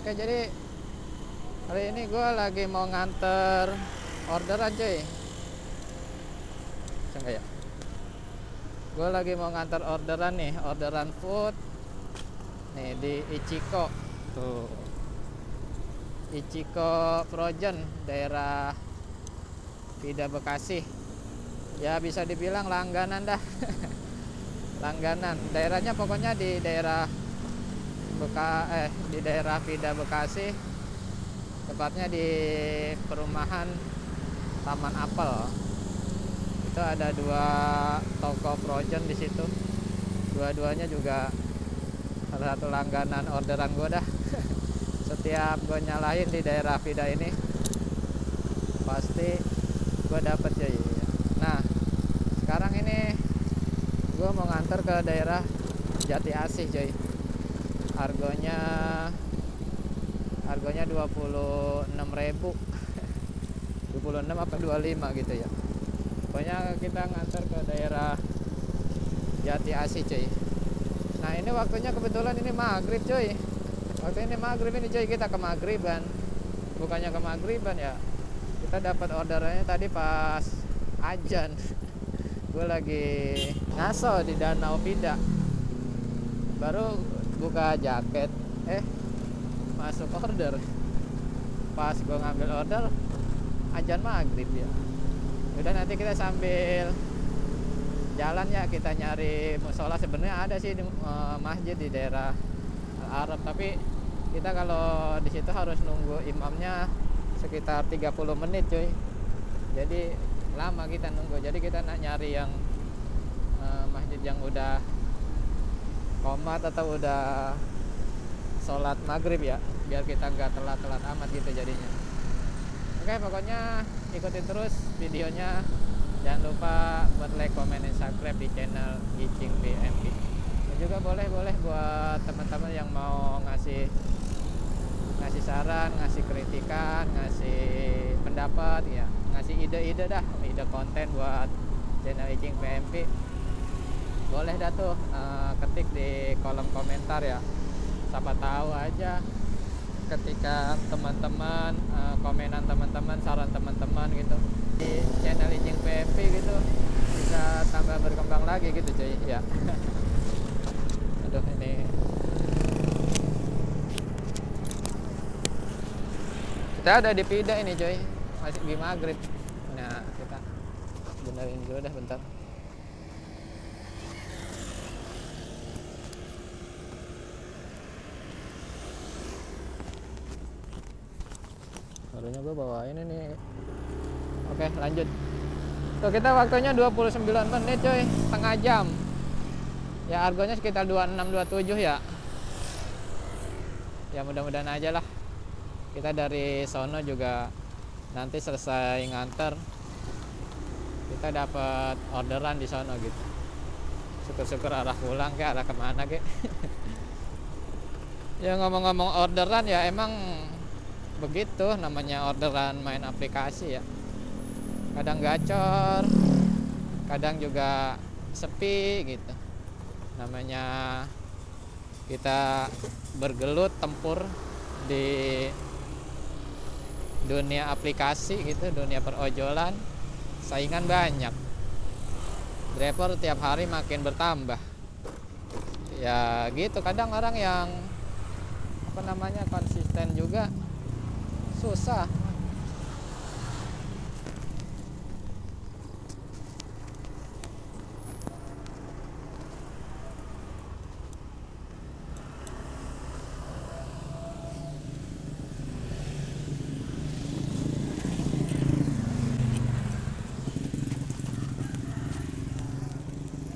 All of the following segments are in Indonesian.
Oke, jadi hari ini gue lagi mau nganter orderan cuy. Bisa nggak ya? Gue lagi mau nganter orderan nih, orderan food nih di Ichiko. Tuh, Ichiko Frozen, daerah Pida Bekasi. Ya bisa dibilang langganan dah. Langganan. Daerahnya pokoknya di daerah di daerah Pida Bekasi. Tepatnya di perumahan Taman Apel. Itu ada 2 toko frozen di situ. Dua-duanya juga salah satu langganan orderan gue dah. Setiap gue nyalain di daerah Pida ini pasti gue dapet cuy. Nah, sekarang ini gue mau nganter ke daerah Jati Asih cuy. Harganya 26.000. 26 apa 25 gitu ya. Pokoknya kita nganter ke daerah Jati Asih cuy. Nah, ini waktunya kebetulan ini maghrib cuy. Waktu ini maghrib ini cuy, kita ke maghriban. Bukannya ke maghriban ya. Kita dapat orderannya tadi pas ajan. Gue lagi ngaso di Danau Pida. Baru buka jaket, masuk order. Pas gue ngambil order ajan maghrib ya. Udah, nanti kita sambil jalan ya, kita nyari musola. Sebenarnya ada sih di, masjid di daerah Al Arab, tapi kita kalau di situ harus nunggu imamnya sekitar 30 menit cuy. Jadi lama kita nunggu. Jadi kita nak nyari yang masjid yang udah qomat atau udah sholat maghrib ya, biar kita nggak telat-telat amat gitu jadinya. Oke, pokoknya ikutin terus videonya. Jangan lupa buat like, comment, dan subscribe di channel Gicing PMP. Dan juga boleh buat teman-teman yang mau ngasih saran, ngasih kritikan, ngasih pendapat ya, ngasih ide-ide dah, ide konten buat channel Gicing PMP. Boleh dah tuh, ketik di kolom komentar ya. Siapa tahu aja ketika teman-teman komenan teman-teman, saran teman-teman gitu di channel Gicing PMP gitu, bisa tambah berkembang lagi gitu cuy ya. Aduh, ini kita ada di Pida ini cuy, masih di maghrib. Nah, kita benerin dulu dah bentar. Harusnya gue bawain ini. Oke, lanjut. Tuh, kita waktunya 29 menit coy, setengah jam. Ya, harganya sekitar 26-27 ya. Ya mudah-mudahan aja lah. Kita dari sono juga nanti selesai nganter, kita dapat orderan di sono gitu. Syukur-syukur arah pulang ke arah kemana ke. Ya ngomong-ngomong orderan ya, emang begitu namanya orderan main aplikasi ya. Kadang gacor, kadang juga sepi gitu. Namanya kita bergelut tempur di dunia aplikasi gitu, dunia perojolan. Saingan banyak, driver tiap hari makin bertambah ya gitu. Kadang orang yang konsisten juga susah.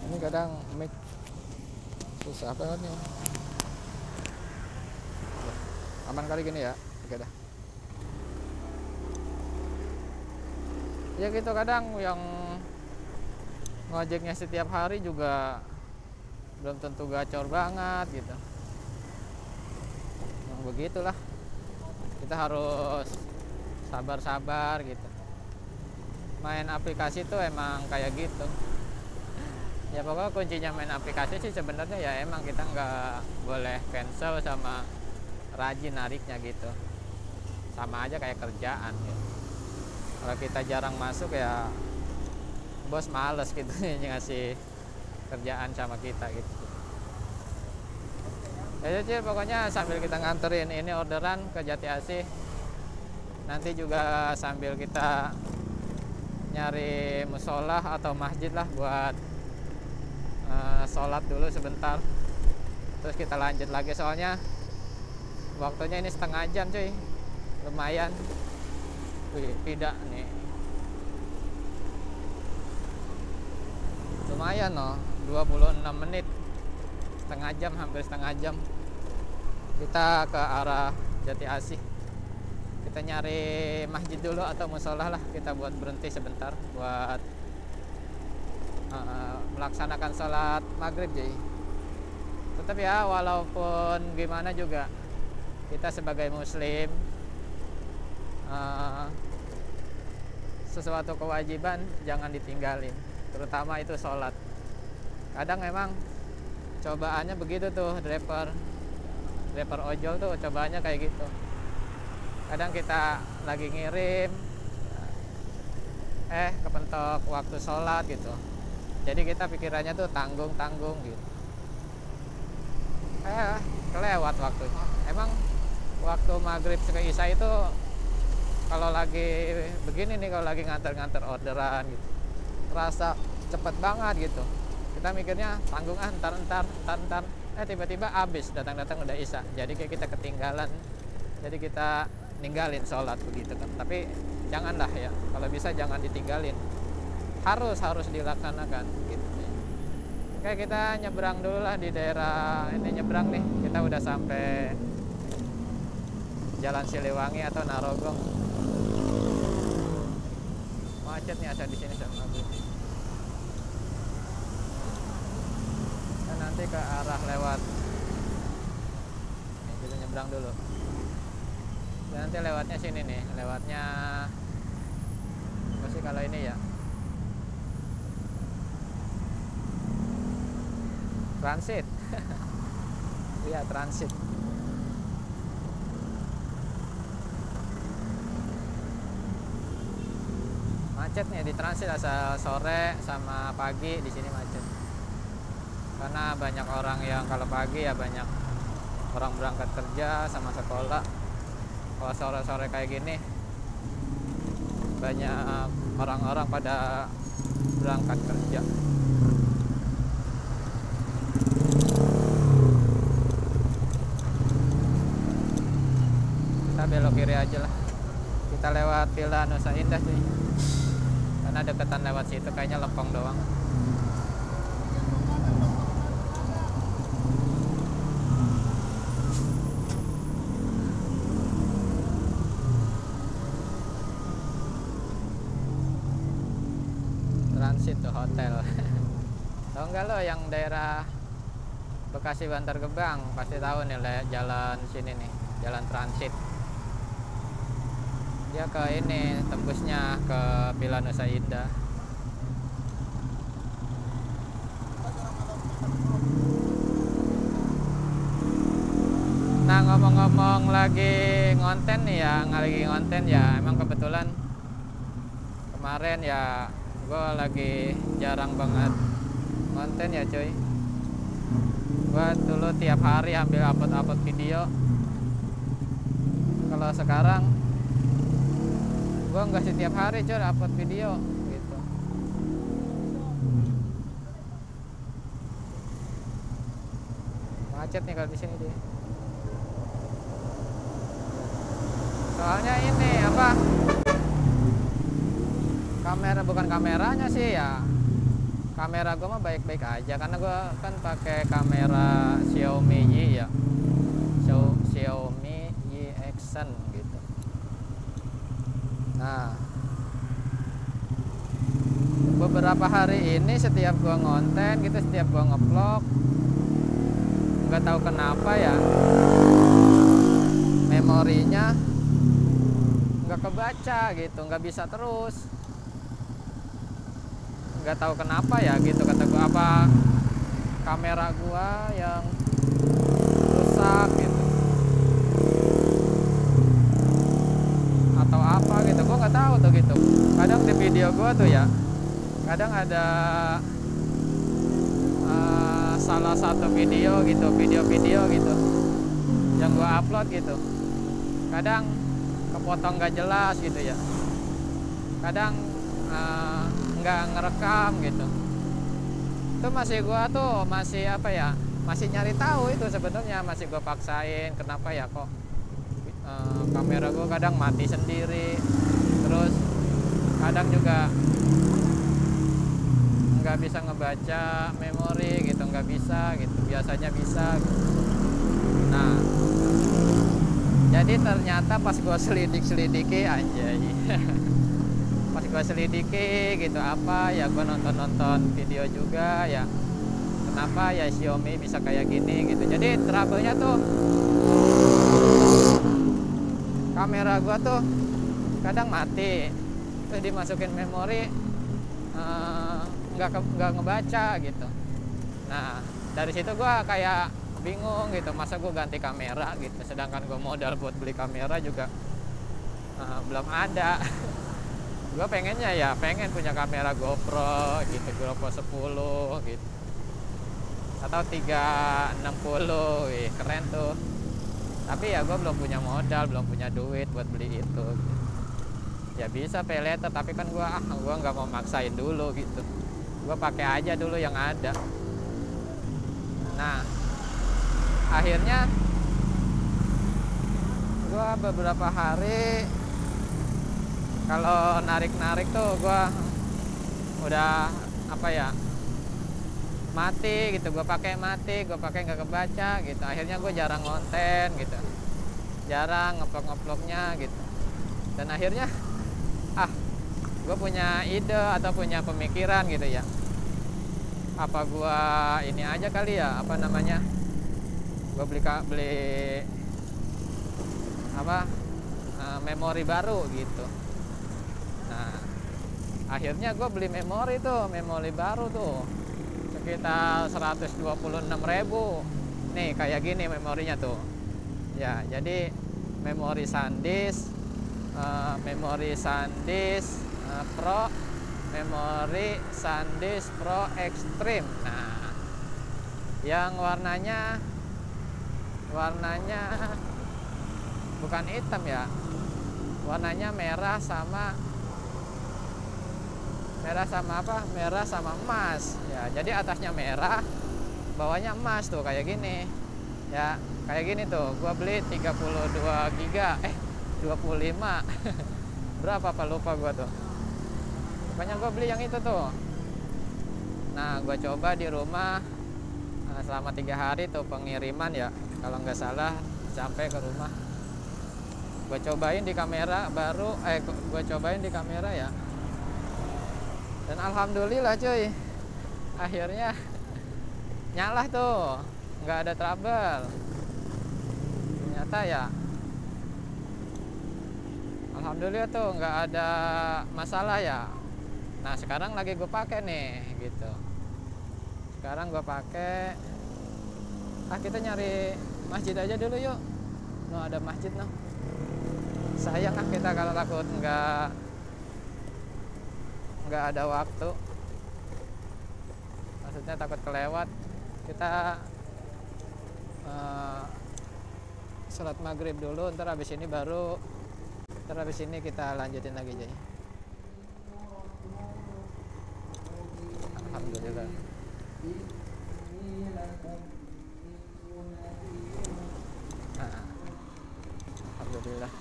Ini kadang mic susah banget nih. Aman kali gini ya. Oke dah. Ya gitu, kadang yang ngojeknya setiap hari juga belum tentu gacor banget gitu. Nah, begitulah, kita harus sabar-sabar gitu. Main aplikasi tuh emang kayak gitu ya. Pokoknya kuncinya main aplikasi sih sebenarnya ya, emang kita nggak boleh cancel sama rajin nariknya gitu. Sama aja kayak kerjaan ya. Kalau kita jarang masuk ya bos males gitu ngasih kerjaan sama kita gitu. Ya Cil, pokoknya sambil kita nganterin ini orderan ke Jati Asih, nanti juga sambil kita nyari musola atau masjid lah buat sholat dulu sebentar, terus kita lanjut lagi, soalnya waktunya ini setengah jam cuy, lumayan. Wih, tidak nih, lumayan loh, 26 menit, setengah jam, hampir setengah jam kita ke arah Jati Asih. Kita nyari masjid dulu atau musola lah, kita buat berhenti sebentar buat melaksanakan sholat maghrib jadi. Tetap ya, walaupun gimana juga kita sebagai muslim, sesuatu kewajiban jangan ditinggalin, terutama itu sholat. Kadang memang cobaannya begitu tuh, driver ojol tuh cobaannya kayak gitu. Kadang kita lagi ngirim kepentok waktu sholat gitu, jadi kita pikirannya tuh tanggung gitu, kelewat waktunya. Emang waktu maghrib ke isya itu kalau lagi begini nih, kalau lagi nganter orderan gitu, terasa cepet banget gitu. Kita mikirnya tanggung ntar, tiba-tiba habis, datang udah isya, jadi kayak kita ketinggalan, jadi kita ninggalin sholat begitu kan. Tapi janganlah ya, kalau bisa jangan ditinggalin, harus dilaksanakan gitu. Oke, kita nyebrang dulu lah di daerah ini, nyebrang nih, kita udah sampai Jalan Siliwangi atau Narogong. Macet nih asal di sini sama gue. Dan nanti ke arah lewat nih, kita nyebrang dulu. Dan nanti lewatnya sini nih, lewatnya apa sih kalau ini ya, transit. Iya, transit. Macet nih di transit, asal sore sama pagi di sini macet. Karena banyak orang yang kalau pagi ya banyak orang berangkat kerja sama sekolah. Kalau sore-sore kayak gini banyak orang-orang pada berangkat kerja. Kita belok kiri aja lah. Kita lewat Villa Nusa Indah cuy. Karena deketan lewat situ, kayaknya lempeng doang. Transit tuh hotel. Tahu nggak lo yang daerah Bekasi Bantar Gebang, pasti tahu nih jalan sini nih, jalan transit. Dia ke ini, tembusnya ke Villa Nusa Indah. Nah, ngomong-ngomong lagi ngonten nih ya, lagi ngonten ya, emang kebetulan kemarin ya gue lagi jarang banget konten ya cuy. Gue dulu tiap hari hampir upload video. Kalau sekarang gue nggak setiap hari cuy upload video gitu. Macet nih kalau di sini dia. Soalnya ini apa? Kamera, bukan kameranya sih ya, kamera gue mah baik-baik aja karena gue kan pakai kamera Xiaomi Y ya, Xiaomi Y Action gitu. Nah, beberapa hari ini setiap gue ngonten gitu, setiap gue ngevlog, nggak tahu kenapa ya memorinya nggak kebaca gitu, nggak bisa terus. Nggak tahu kenapa ya gitu, kata gua, apa kamera gua yang rusak gitu. kadang ada salah satu video gitu, video gitu yang gua upload gitu, kadang kepotong gak jelas gitu ya, kadang nggak ngerekam gitu. Itu masih gua tuh masih apa ya, masih nyari tahu itu sebenarnya, masih gua paksain. Kenapa ya kok kamera gua kadang mati sendiri, terus kadang juga nggak bisa ngebaca memori gitu, nggak bisa gitu, biasanya bisa gitu. Nah, jadi ternyata pas gue selidiki anjay pas gue selidiki gitu, apa ya, gue nonton video juga ya, kenapa ya Xiaomi bisa kayak gini gitu. Jadi trouble-nya tuh kamera gue tuh kadang mati, terus dimasukin memori nggak ngebaca gitu. Nah, dari situ gue kayak bingung gitu, masa gue ganti kamera gitu, sedangkan gue modal buat beli kamera juga belum ada. Gue pengennya ya pengen punya kamera GoPro gitu, GoPro 10 gitu atau 360, keren tuh. Tapi ya gue belum punya modal, belum punya duit buat beli itu gitu. Ya bisa pay later, tapi kan gue nggak mau maksain dulu gitu, gue pakai aja dulu yang ada. Nah, akhirnya gue beberapa hari kalau narik tuh gue udah apa ya, mati gitu, gue pakai nggak kebaca gitu. Akhirnya gue jarang konten gitu, jarang ngeplok-ngeploknya gitu. Dan akhirnya gue punya ide atau punya pemikiran gitu ya, apa gue ini aja kali ya, apa namanya, gue beli apa memori baru gitu. Nah, akhirnya gue beli memori baru tuh sekitar 126.000 nih, kayak gini memorinya tuh ya. Jadi memori SanDisk Pro, memori SanDisk Pro Extreme. Nah, yang warnanya bukan hitam ya, warnanya merah sama emas ya. Jadi atasnya merah, bawahnya emas tuh, kayak gini ya, kayak gini tuh. Gua beli 32 giga 25 berapa apa lupa gua tuh, pokoknya gua beli yang itu tuh. Nah, gua coba di rumah selama 3 hari tuh pengiriman ya, kalau nggak salah sampai ke rumah. Gua cobain di kamera baru, gua cobain di kamera ya, dan alhamdulillah cuy, akhirnya nyala tuh, nggak ada trouble ternyata ya. Alhamdulillah tuh nggak ada masalah ya. Nah, sekarang lagi gue pakai nih gitu, sekarang gue pakai. Kita nyari masjid aja dulu yuk, ada masjid sayang kita kalau takut nggak ada waktu, maksudnya takut kelewat. Kita sholat maghrib dulu, ntar habis ini kita lanjutin lagi jadi. Alhamdulillah. Alhamdulillah.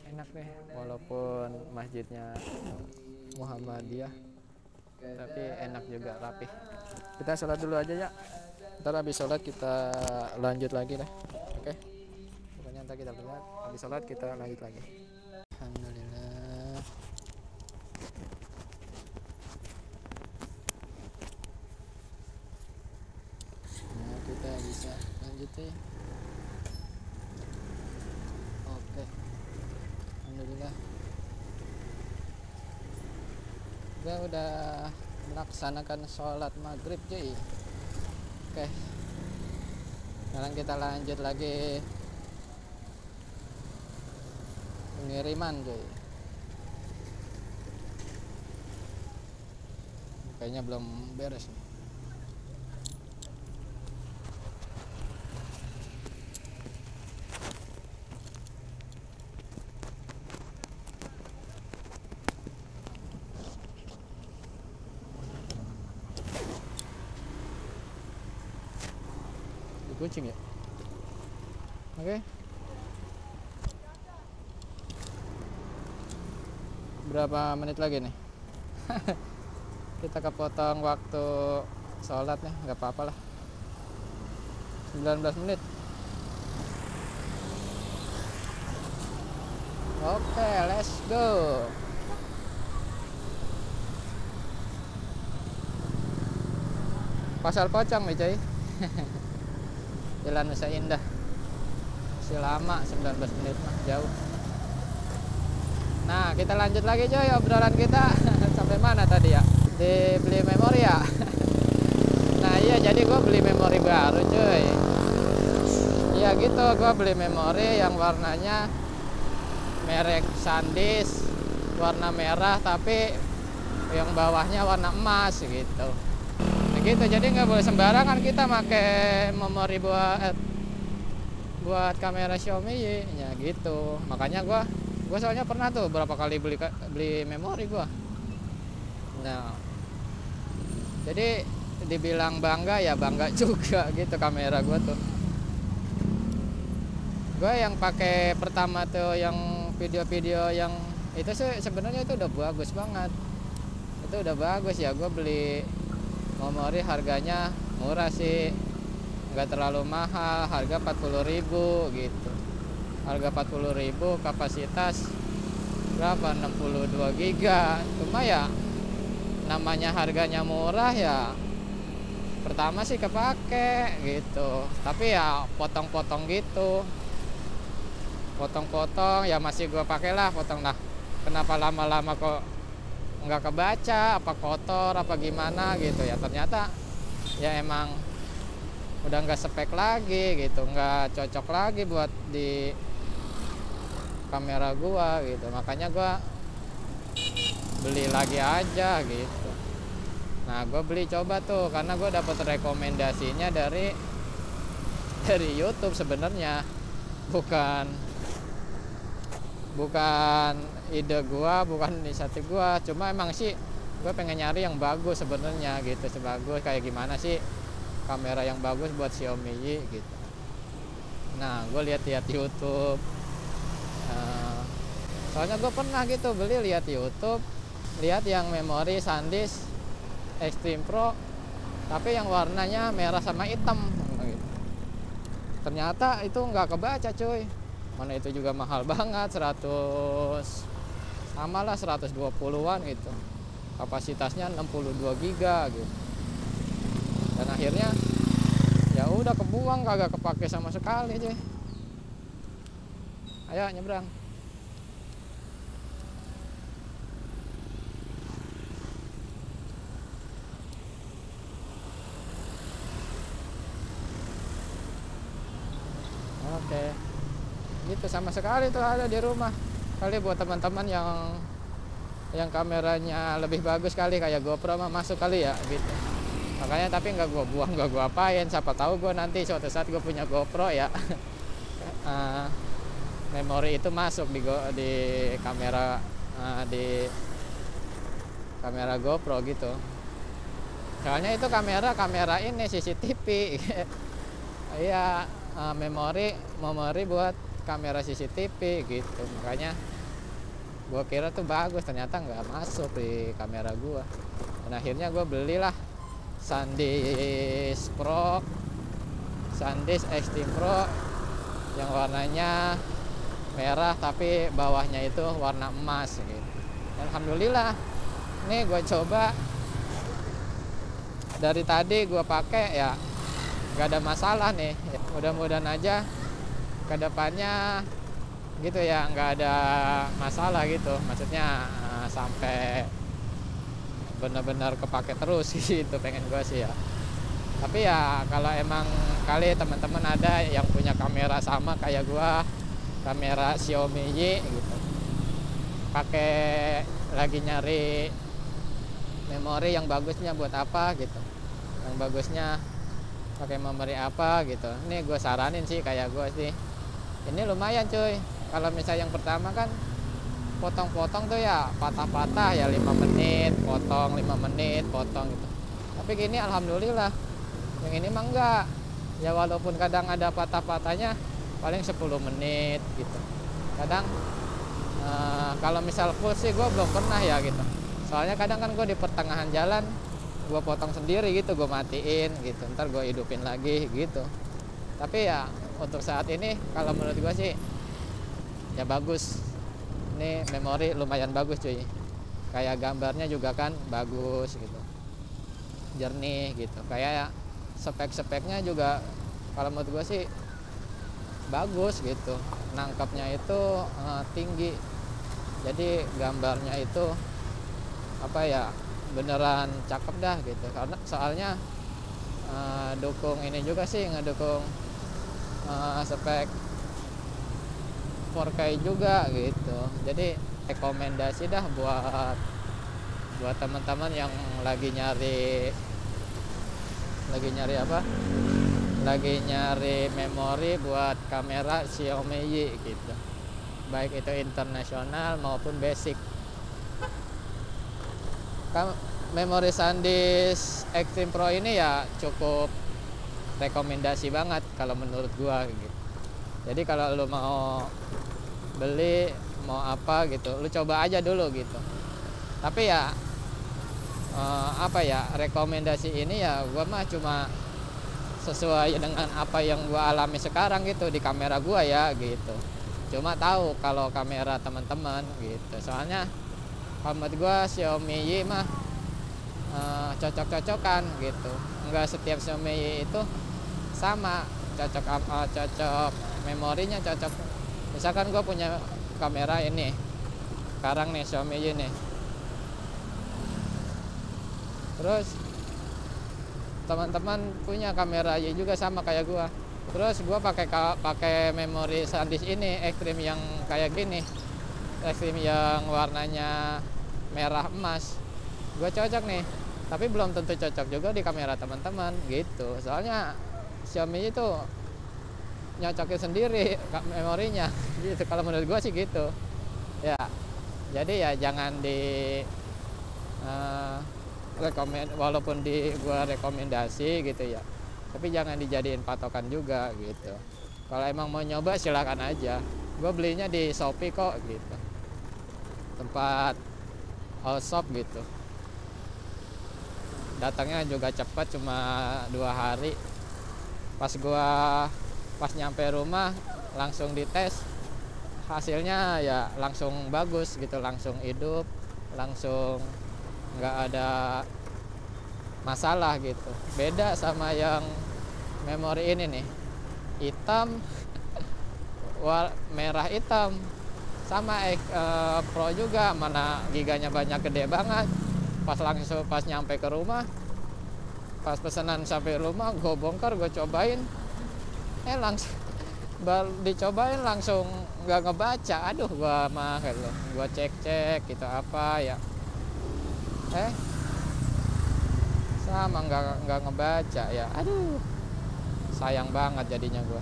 Enak deh, walaupun masjidnya Muhammadiyah, tapi enak juga, rapi. Kita sholat dulu aja ya, ntar habis sholat kita lanjut lagi deh. Oke, pokoknya ntar kita lihat habis sholat kita lanjut lagi. Alhamdulillah. Nah, kita bisa lanjut ya. Oke, alhamdulillah. Kita udah melaksanakan sholat maghrib cuy. Oke, Sekarang kita lanjut lagi pengiriman cuy. Kayaknya belum beres nih. Kucing ya. Oke. Berapa menit lagi nih? Kita kepotong waktu sholat nih, nggak apa-apa lah. 19 menit. Oke, let's go. Pasar Pocong nih coy. Jalan Nusa Indah. Masih lama, 19 menit mah jauh. Nah, kita lanjut lagi coy obrolan kita. Sampai mana tadi ya? Di beli memori ya. Nah iya, jadi gue beli memori baru cuy. Iya gitu, gue beli memori yang warnanya merek SanDisk, warna merah tapi yang bawahnya warna emas gitu. Gitu, jadi nggak boleh sembarangan kita pakai memori buat kamera Xiaomi ya gitu. Makanya gue soalnya pernah tuh berapa kali beli memori gue. Nah, jadi dibilang bangga ya bangga juga gitu kamera gue tuh. Gue yang pakai pertama tuh yang video-video yang itu sih sebenarnya itu udah bagus banget. Itu udah bagus ya, gue beli memori harganya murah sih, nggak terlalu mahal, harga 40.000 gitu. Harga 40.000, kapasitas berapa, 62 giga. Cuma ya namanya harganya murah ya, pertama sih kepake gitu, tapi ya potong-potong gitu, potong-potong ya masih gue pakai lah, potong lah. Kenapa lama-lama kok nggak kebaca, apa kotor apa gimana gitu ya, ternyata ya emang udah nggak spek lagi gitu, nggak cocok lagi buat di kamera gua gitu. Makanya gua beli lagi aja gitu. Nah gue beli coba tuh karena gue dapet rekomendasinya dari YouTube sebenarnya, bukan ide gua, bukan inisiatif gua. Cuma emang sih gue pengen nyari yang bagus sebenarnya gitu, sebagus kayak gimana sih kamera yang bagus buat Xiaomi gitu. Nah gue lihat-lihat YouTube. Soalnya gue pernah gitu beli, lihat YouTube, lihat yang memori SanDisk Extreme Pro tapi yang warnanya merah sama hitam gitu. Ternyata itu nggak kebaca cuy. Mana itu juga mahal banget, 120-an gitu. Kapasitasnya 62 giga gitu. Dan akhirnya ya udah kebuang, kagak kepake sama sekali cuy. Ayo nyebrang. Oke. Gitu sama sekali tuh ada di rumah. Kali buat teman-teman yang kameranya lebih bagus kali kayak GoPro mah masuk kali ya gitu. Makanya tapi nggak gue buang, nggak gue apain. Siapa tahu gue nanti suatu saat gue punya GoPro ya. Memori itu masuk di kamera di kamera GoPro gitu. Soalnya itu kamera ini CCTV. Iya, memori buat kamera CCTV gitu. Makanya gue kira tuh bagus, ternyata nggak masuk di kamera gue. Dan akhirnya gue belilah SanDisk Extreme Pro yang warnanya merah tapi bawahnya itu warna emas gitu. Alhamdulillah, nih gue coba dari tadi gue pakai ya nggak ada masalah nih. Mudah-mudahan aja kedepannya gitu ya nggak ada masalah gitu, maksudnya sampai benar-benar kepake terus gitu pengen gue sih ya. Tapi ya kalau emang kali teman-teman ada yang punya kamera sama kayak gua, kamera Xiaomi Y gitu, pakai lagi nyari memori yang bagusnya buat apa gitu, yang bagusnya pakai memori apa gitu. Ini gue saranin sih, kayak gue sih ini lumayan cuy. Kalau misalnya yang pertama kan potong-potong tuh ya patah-patah ya, 5 menit potong, 5 menit potong gitu. Tapi gini alhamdulillah yang ini mah enggak ya, walaupun kadang ada patah-patahnya paling 10 menit gitu. Kadang kalau misal full sih gue belum pernah ya gitu, soalnya kadang kan gue di pertengahan jalan gue potong sendiri gitu, gue matiin gitu, ntar gue hidupin lagi gitu. Tapi ya untuk saat ini kalau menurut gue sih ya bagus, ini memori lumayan bagus cuy, kayak gambarnya juga kan bagus gitu, jernih gitu, kayak spek-speknya juga kalau menurut gue sih bagus gitu, nangkapnya itu tinggi, jadi gambarnya itu apa ya, beneran cakep dah gitu. Karena soalnya dukung ini juga sih, ngedukung spek 4K juga gitu. Jadi rekomendasi dah buat teman-teman yang lagi nyari apa, lagi nyari memori buat kamera Xiaomi Y gitu, baik itu internasional maupun basic. Memori SanDisk Extreme Pro ini ya cukup rekomendasi banget kalau menurut gua gitu. Jadi kalau lu mau beli, mau apa gitu, lu coba aja dulu gitu. Tapi ya apa ya, rekomendasi ini ya gua mah cuma sesuai dengan apa yang gua alami sekarang gitu di kamera gua ya gitu. Cuma tahu kalau kamera teman-teman gitu. Soalnya kalau menurut gua Xiaomi Y mah cocok-cocokan gitu. Enggak setiap Xiaomi Y itu sama, cocok memorinya cocok. Misalkan gue punya kamera ini sekarang nih, Xiaomi Y nih, terus teman-teman punya kamera Y juga sama kayak gue, terus gue pakai memori SanDisk ini Extreme yang kayak gini, Extreme yang warnanya merah emas, gue cocok nih. Tapi belum tentu cocok juga di kamera teman-teman gitu, soalnya Xiaomi itu nyocokin sendiri memorinya gitu, kalau menurut gue sih gitu ya. Jadi ya jangan di walaupun di gue rekomendasi gitu ya, tapi jangan dijadiin patokan juga gitu. Kalau emang mau nyoba silakan aja, gue belinya di Shopee kok gitu, tempat all shop gitu, datangnya juga cepat, cuma 2 hari. Pas nyampe rumah langsung dites, hasilnya ya langsung bagus gitu, langsung hidup, langsung nggak ada masalah gitu. Beda sama yang memori ini nih, hitam merah hitam, sama Pro juga, mana giganya banyak, gede banget. Pas nyampe ke rumah, pas pesanan sampai rumah, gue bongkar, gue cobain, langsung dicobain langsung nggak ngebaca. Aduh, gua mah gitu, gua cek gitu apa ya, sama nggak ngebaca ya. Aduh, sayang banget jadinya gua.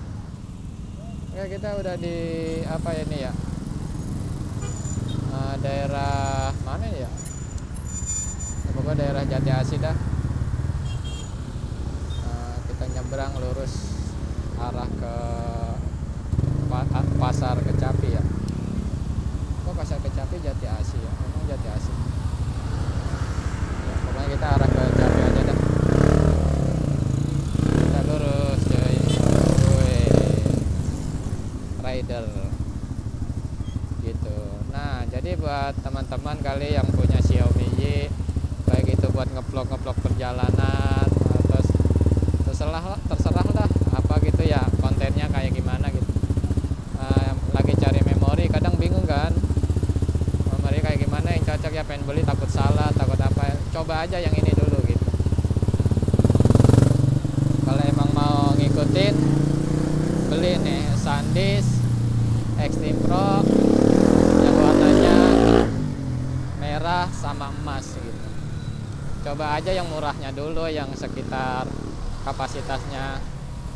Ya kita udah di apa ini ya, daerah mana ya, pokoknya daerah Jati Asih dah. Kita nyebrang lurus arah ke pasar Kecapi ya. Kok pasar Kecapi Jati Asih ya? Memang Jati Asih ya, pokoknya kita arah ke Kecapi aja dah. Kita lurus cuy. Rider gitu. Nah, jadi buat teman-teman kali yang punya Xiaomi Y, baik itu buat ngeblog perjalanan, terus terserah lah apa gitu ya, kontennya kayak gimana gitu. Lagi cari memori, kadang bingung kan memori kayak gimana yang cocok ya, pengen beli takut salah, takut apa, coba aja yang ini dulu gitu. mutusin beli nih SanDisk Extreme Pro yang warnanya merah sama emas gitu. Coba aja yang murahnya dulu, yang sekitar kapasitasnya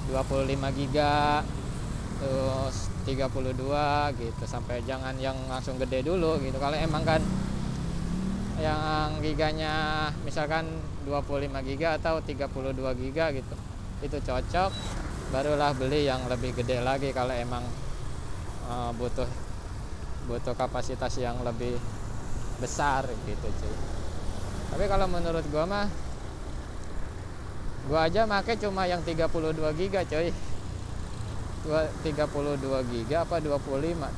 25 giga terus 32 gitu, sampai jangan yang langsung gede dulu gitu. Kalau emang kan yang giganya misalkan 25 giga atau 32 giga gitu, itu cocok, barulah beli yang lebih gede lagi kalau emang butuh kapasitas yang lebih besar gitu cuy. Tapi kalau menurut gua mah, gua aja make cuma yang 32 giga coy. 32 giga apa 25?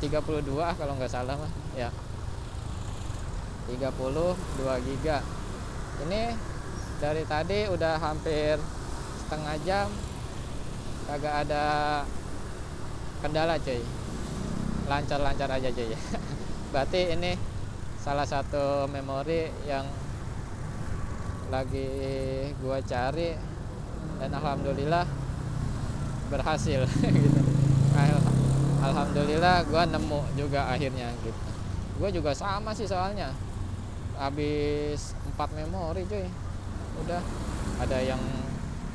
32 kalau nggak salah mah ya. 32 giga. Ini dari tadi udah hampir setengah jam kagak ada kendala cuy. Lancar-lancar aja cuy. Berarti ini salah satu memori yang lagi gua cari dan alhamdulillah berhasil gitu. Alhamdulillah gua nemu juga akhirnya gitu. Gua juga sama sih soalnya. Habis 4 memori cuy. Udah ada yang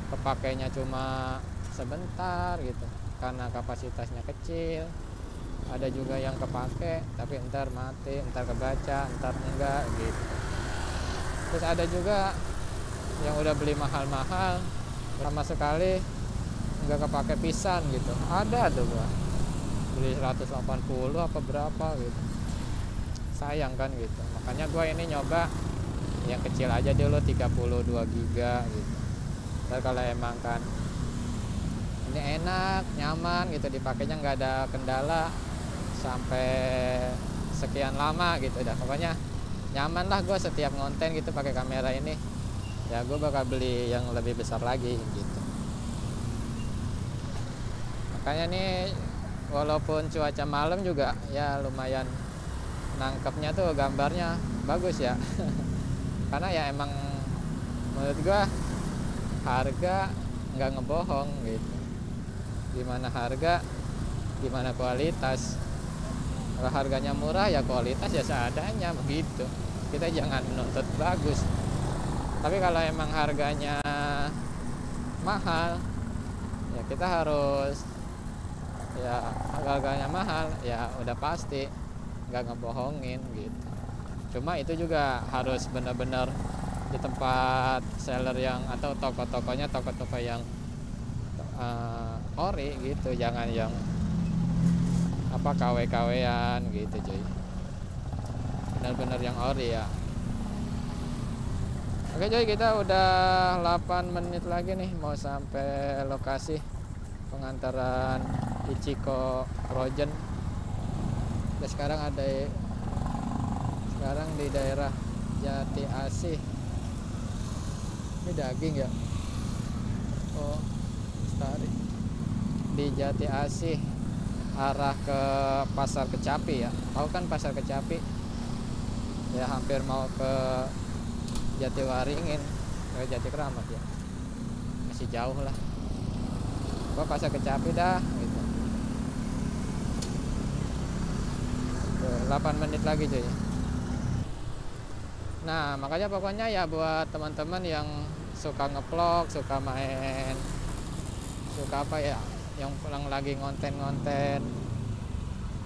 kepakainya cuma sebentar gitu karena kapasitasnya kecil. Ada juga yang kepake tapi ntar mati, ntar kebaca, ntar enggak gitu. Terus ada juga yang udah beli mahal-mahal sama sekali nggak kepake pisan gitu. Ada tuh gua beli 180 apa berapa gitu, sayang kan gitu. Makanya gua ini nyoba yang kecil aja dulu 32 giga gitu. Dan kalau emang kan ini enak, nyaman gitu, dipakainya nggak ada kendala sampai sekian lama gitu, dah pokoknya nyaman lah gua setiap ngonten gitu pakai kamera ini. Ya gua bakal beli yang lebih besar lagi gitu. Makanya nih walaupun cuaca malam juga ya lumayan nangkepnya tuh gambarnya bagus ya. Karena ya emang menurut gua harga nggak ngebohong gitu. Gimana harga, gimana kualitas. Kalau harganya murah ya kualitas ya seadanya begitu. Kita jangan menuntut bagus. Tapi kalau emang harganya mahal, ya kita harus, ya harganya mahal ya udah pasti nggak ngebohongin gitu. Cuma itu juga harus benar-benar di tempat seller yang atau toko-tokonya, toko-toko yang ori gitu, jangan yang apa KW-KW-an gitu cuy. Benar-benar yang ori ya. Oke cuy, kita udah 8 menit lagi nih mau sampai lokasi pengantaran Ichiko Frozen. Dan sekarang di daerah Jati Asih. Ini daging ya? Oh, Lestari. Di Jati Asih arah ke Pasar Kecapi ya. Tahu kan Pasar Kecapi? Ya hampir mau ke Jatiwaringin, ke Jati Kramat ya. Masih jauh lah. Gua Pasar Kecapi dah gitu. 8 menit lagi cuy. Nah makanya pokoknya ya buat teman-teman yang suka ngevlog, suka main, suka apa ya, yang pulang lagi ngonten-ngonten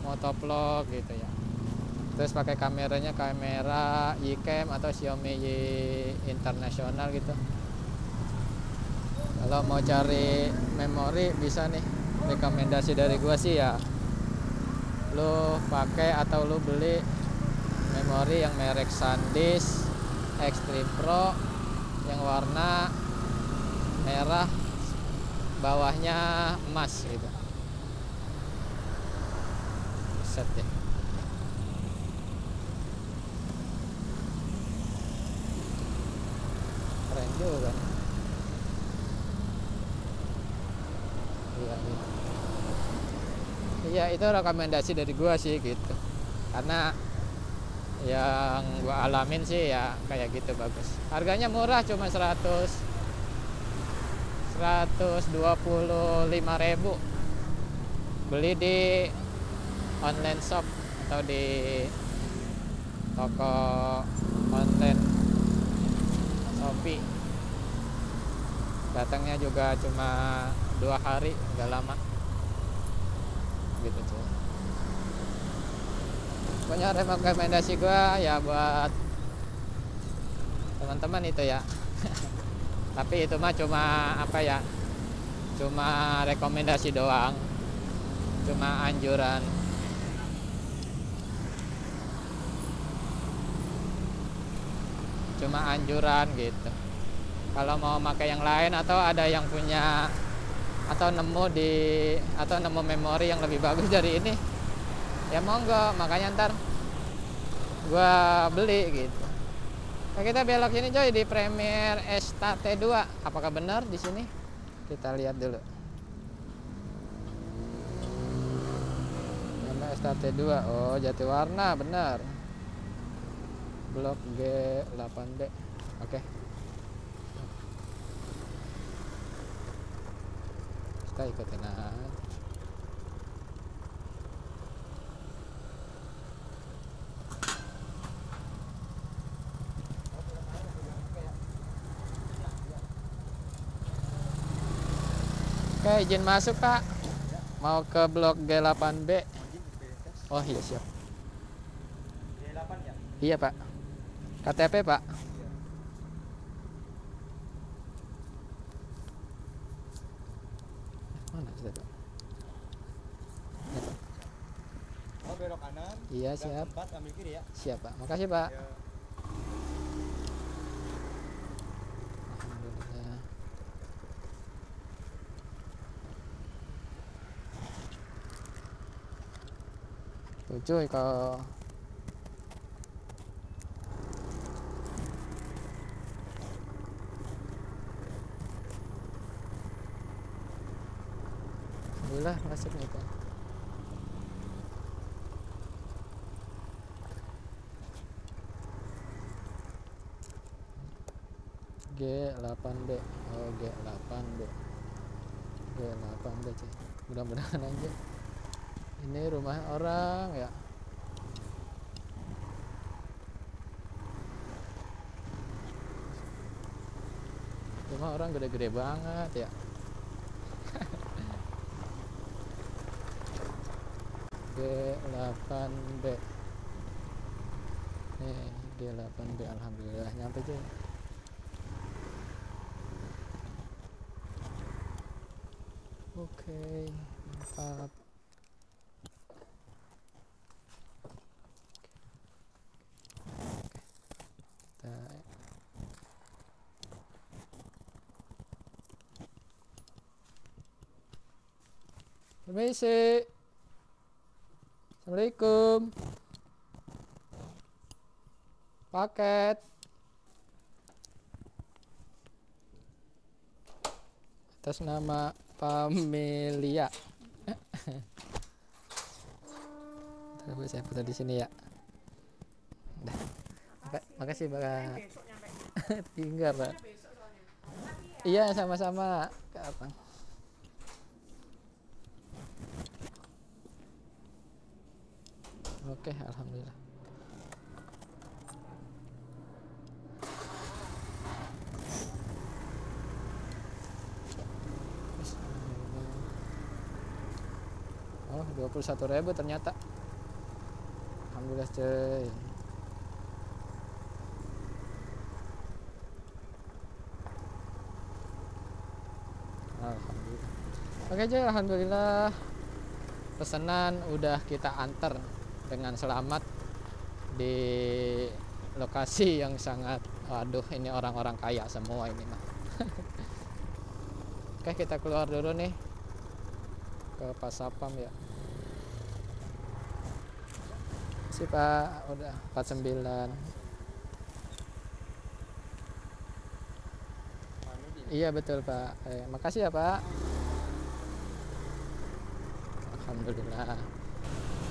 motovlog gitu ya, terus pakai kameranya kamera Yicam atau Xiaomi Y internasional gitu. Kalau mau cari memori bisa nih, rekomendasi dari gua sih ya lu pakai atau lu beli memori yang merek SanDisk Extreme Pro yang warna merah bawahnya emas gitu. Set ya. Keren juga. Iya itu rekomendasi dari gua sih gitu. Karena yang gua alamin sih ya kayak gitu bagus. Harganya murah cuma 100 125.000. Beli di online shop atau di toko online Shopee. Datangnya juga cuma 2 hari, nggak lama gitu cuy. Pokoknya rekomendasi gua ya buat teman-teman itu ya. Tapi itu mah cuma apa ya, cuma rekomendasi doang, cuma anjuran. Cuma anjuran gitu. Kalau mau pakai yang lain atau ada yang punya atau nemu memori yang lebih bagus dari ini, ya monggo, makanya ntar gua beli gitu. Nah, kita belok sini coy di Premier Estate 2. Apakah benar di sini? Kita lihat dulu. Nama Estate 2. Oh, Jatiwarna, benar. Blok G8B. Oke. Kita ikutin aja. Oke, izin masuk Pak. Mau ke blok G8B. Oh iya siap. G8 ya? Iya Pak. KTP Pak. Mana sudah Pak? Ya, Pak. Oh, belok kanan. Iya siap. 4 ambil kiri ya. Siap Pak. Makasih Pak. Ya. Alhamdulillah. Tuh cuy kalau alhamdulillah masuk nih Pak. G8B. Oh G8B. G8B cuy. Mudah-mudahan aja ini rumah orang ya. Rumah orang gede-gede banget ya. G8B. Nih, G8B alhamdulillah nyampe cuy. Oke, mantap. Permisi. Assalamualaikum. Paket. Atas nama Pamelia. Terus saya foto di sini ya. Udah. Makasih Pak. Tinggal Pak. Iya sama-sama. Kapan? Oke, alhamdulillah. Oh, 21.000 ternyata. Alhamdulillah cuy. Alhamdulillah. Oke cuy, alhamdulillah. Pesanan udah kita antar dengan selamat di lokasi yang sangat, waduh ini orang-orang kaya semua ini mah. Oke, kita keluar dulu nih ke Pasapam ya. Si Pak udah 49. Iya betul Pak. Makasih ya Pak. Alhamdulillah.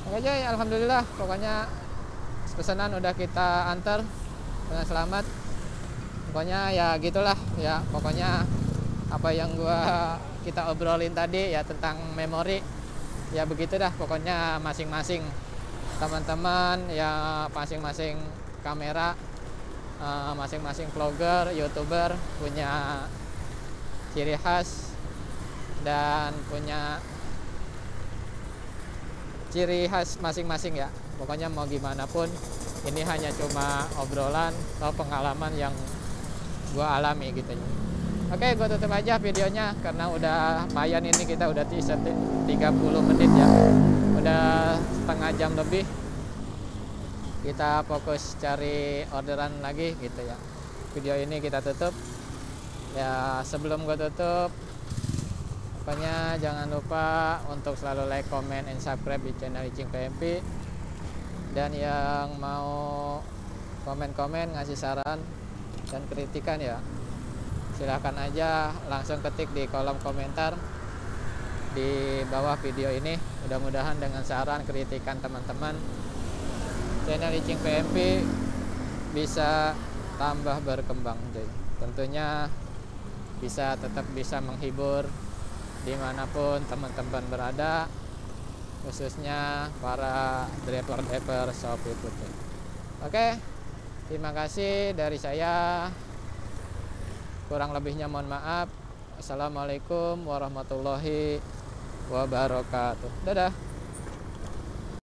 Oke cuy, alhamdulillah. Pokoknya pesanan udah kita antar dengan selamat. Pokoknya ya gitulah ya. Pokoknya apa yang kita obrolin tadi ya tentang memori. Ya begitu dah pokoknya, masing-masing teman-teman ya, masing-masing kamera, masing-masing vlogger, youtuber punya ciri khas dan punya ciri khas masing-masing ya. Pokoknya mau gimana pun, ini hanya cuma obrolan atau pengalaman yang gua alami gitu. Oke, gue tutup aja videonya karena udah lumayan, ini kita udah 30 menit ya. Udah setengah jam lebih. Kita fokus cari orderan lagi gitu ya. Video ini kita tutup. Ya, sebelum gue tutup, pokoknya jangan lupa untuk selalu like, comment, and subscribe di channel Icing PMP. Dan yang mau komen-komen, ngasih saran dan kritikan ya, silahkan aja langsung ketik di kolom komentar di bawah video ini. Mudah-mudahan dengan saran kritikan teman-teman, channel Icing PMP bisa tambah berkembang. Jadi tentunya tetap bisa menghibur dimanapun teman-teman berada, khususnya para driver Shopee Food. Oke, terima kasih dari saya. Kurang lebihnya mohon maaf. Assalamualaikum warahmatullahi wabarakatuh. Dadah.